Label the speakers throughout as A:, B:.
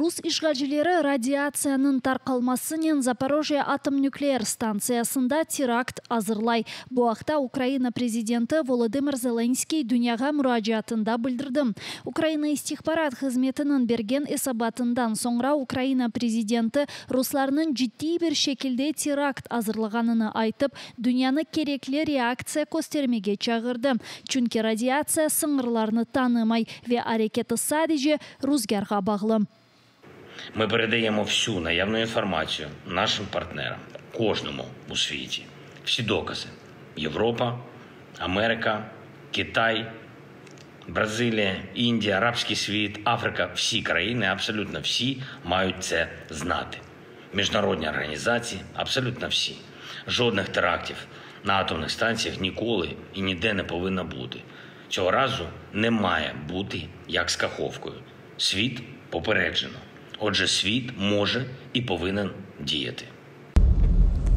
A: Рус ишгалжилері радиацияның тарқалмасымен Запорожье атом нуклеар станциясында теракт азырлай. Бұақта Украина президенті Володимир Зеленский дүнияға мұражатында білдірді. Украина истихбарат қызметінің берген есабатындан соңра Украина президенті русларының житті бір шекілде теракт азырлығаныны айтып, дүнияны кереклі реакция көстермеге чағырды. Чүнки радиация сыңырларны танымай ве әрекеті садеже русгарға бағлы.
B: Ми передаємо всю наявну інформацію нашим партнерам, кожному у світі. Всі докази. Європа, Америка, Китай, Бразилія, Індія, Арабський світ, Африка. Всі країни, абсолютно всі мають це знати. Міжнародні організації, абсолютно всі. Жодних терактів на атомних станціях ніколи і ніде не повинно бути. Цього разу не має бути як з Каховкою. Світ попереджено. Отже, світ може і повинен діяти.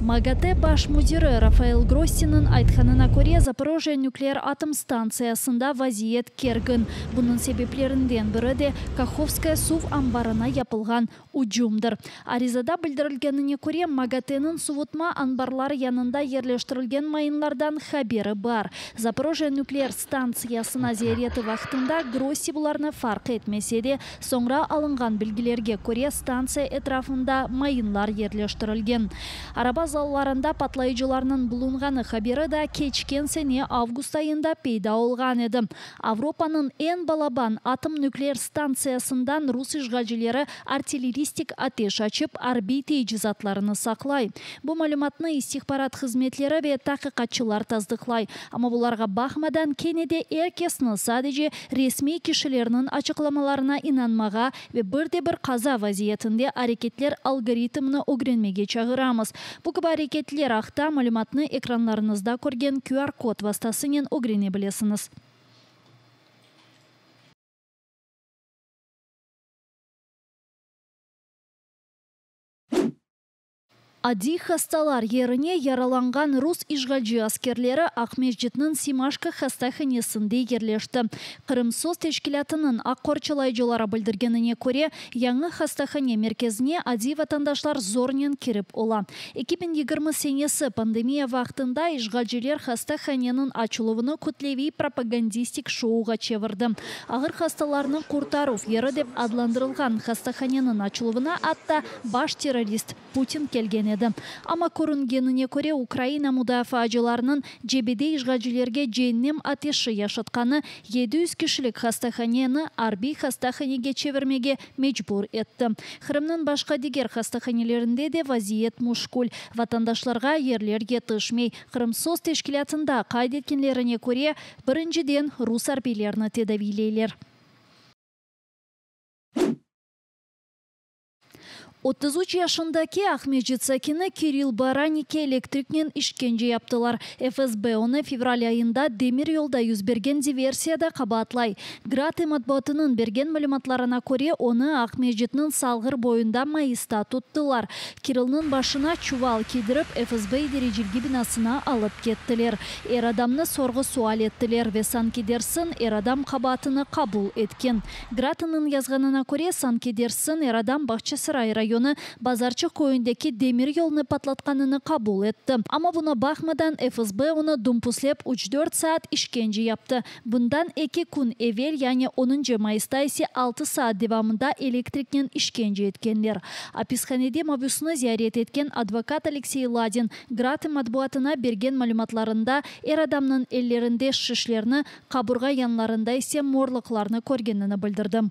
A: МАГАТЭ баш мудирі Рафаэл Гроссинің айтқанына көре Запорожье нуклеар атом станциясында вазиет кергін. Бұның себеплерінден бірі де Каховская сув амбарына япылған уджумдыр. Аризада білдірілгеніне көре МАГАТЭның сувутма анбарлары янында ерлештірілген майынлардан хабері бар. Запорожье нуклеар станциясына зияреті вақтында Гросси бұларны фарқ етмесе де, соңра алынған білгілерге көре станция этрафында майынлар ерлештірілген. Араба залларында патлайыжыларының бұлынғаны хабері да кечкен сене август айында пейда олған еді. Авропаның ең балабан атом нуклеар станциясындан рус ишгалжилері артиллеристик атеш açып, арбиты ижизатларыны сақлай. Бұл мәліматны истихбарат қызметлері ве тақиқатчылар таздықлай. Ама бұларға бақмадан кенеде әркесіні садеже ресми кишілерінің açıqlamalarına инанмаға ве бірде-бір қаза вазиетінде әрекетлер алгоритміні огренмеге чағырамыз. Бұл әрекетлер ақта мәліматны экранларыңызда көрген QR-код вастасымен огрене білесіңіз. Ади хасталар еріне яраланған рус ишгалжи аскерлері Ақмеждетінің Симашка хастаханесінде ерлешті. Қырымсоз тешкілятының аққорчылайжылары білдіргеніне көре, яңы хастахане мерkezіне ади ватандашлар зорнен керіп ола. 2020 сенесі пандемия вақтында ишгалжилер хастаханенің ачылуыны күтлеви пропагандистик шоуға чевірді. Ағыр хасталарының құртарув ері деп адландырылған хастаханенің ачылуына атта баш террорист Путин келген еді. Ама көрінгеніне көре Украина мұдафаажыларының жебеде ишгалжилерге жейнем атешы яшатқаны 700 кішілік хастаханені арби хастаханеге чевермеге мечбур етті. Қырымның башқа дегер хастаханелерінде де вазиет мушкул. Ватандашларға ерлерге тышмей. Қырымсоз тешкілятында қайдеткенлеріне көре біріншіден рус арбилеріні тедавилейлер. 33 yaşındaki Ahmedjit Sakin'i Kiril Baraniki elektriknen işkence yaptılar. FSB onu fevral ayında demir yolda yüz bergen diversiyada qabatlay. Grate matbuatının bergen malumatlarına göre onu Ahmedjit'nin salgır boyunda mayısta tuttular. Kiril'nin başına çuval kedirip FSB derecilgi binasına alıp kettiler. Er adamını sorgu sual ettiler ve sanki dersin er adam qabatını kabul etken. Grate'nin yazganına göre sanki dersin er adam Bahçesaray rayonu Bazarчы көйіндекі демир yolunu patlatkanını kabul etti. Ama buna bakmadan FSB onu dumpuslep 3-4 saat işkence yaptı. Bundan 2 gün evvel yani 10. Mayıs'ta ise 6 saat devamında elektrikten işkence etkenler. Hapishanede mabusunu ziyaret etken advokat Alexey Ladin Grate matbuatına bergen malumatlarında er adamның ellerinde şişlerini, kaburga yanlarında ise morluklarını көргенini bildirdi.